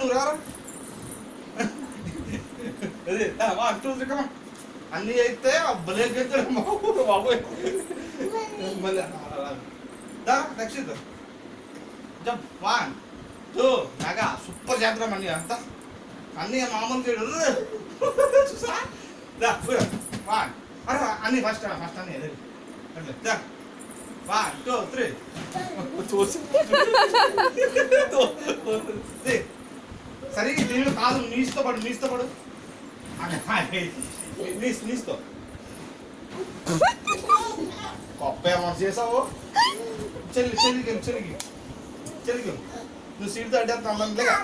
నువ్వు రారా అదే 1 2 3 కమా అన్నీ అయితే బ్రేక్ ఎక్కడ బాబోయ్ మళ్ళీ దా నెక్స్ట్ జంప్ 1 2 నాగా సూపర్ చేద్దాం అన్నీ అంతా అన్నీ మామూలు చేయడు చూసా దా 1 అరే అన్నీ ఫస్ట్ అన్నీ అదే దా 1 2 3 చూసి సరే దీని కాదు నీస్తో పడు నీస్తో కొప్ప ఏమన్నా చేసావు చెల్లికి నువ్వు సీట్ అడ్డేస్తా అమ్మందిగా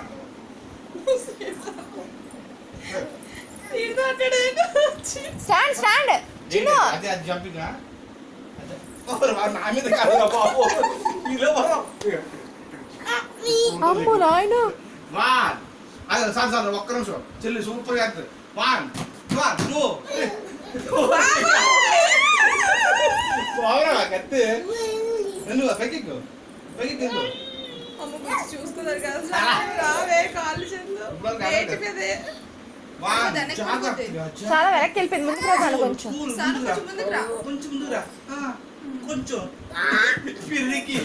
స్టాండ్ అదే అది జంపింగ్ నా మీద కాదు బాబు అమ్మో నాయన అదే సార్ ఒక్క నిమిషం చెల్లి సూపర్ చేస్తుంది 1 2 బాగా కత్తి ఎందుకు పైకి చూస్తున్నారు కదా రావే కాళ్ళు చేతులు చాలా వెనక్కి వెళ్ళిపోయింది ముందుకు రాను కొంచెం కొంచెం ముందురా కొంచెం పిర్రికి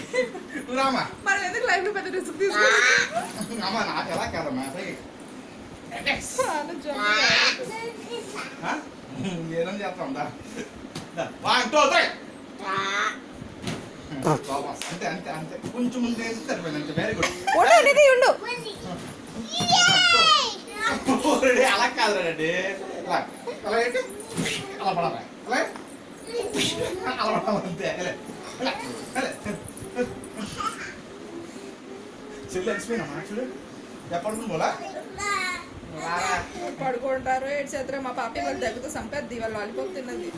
రామా మరి ఎందుకు లైఫ్ లో పెద్ద రిస్క్ తీసుకుంటున్నావు అమ్మా నాకు ఎలా కాదమ్మా నేనేం చేస్తాం దా 1 2 3 అంతే కొంచెం ముందు వేస్తే సరిపోయింది అంతే వెరీ గుడ్ అలా కాదురండి అలా ఏంటి అలా పడాలి అలా పడాలి అంతే చెల్లి అలసిపోయినా యాక్చువల్లీ ఎప్పటి పోలా పడుకుంటారు ఏడు చేద్దరు మా పాప వాళ్ళు దగ్గరతో సంపేద్ది వాళ్ళు లాలీపాప్ తిన్నది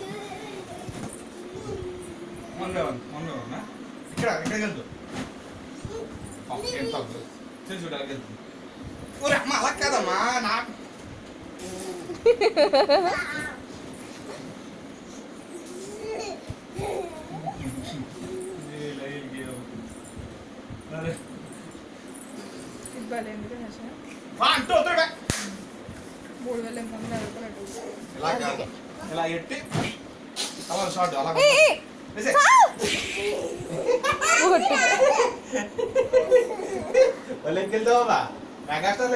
ఇక్కడ వెళ్తూ ఏం తగ్గు తెలిసి వెళ్తుంది ఒరే అమ్మ అలా కాదమ్మా నాకు ఇవ్వాలి ఎందుకు 3,000 ఇలా ఎట్టి అలా షార్ట్ అలా వాళ్ళకి వెళ్తావా మెగాస్టార్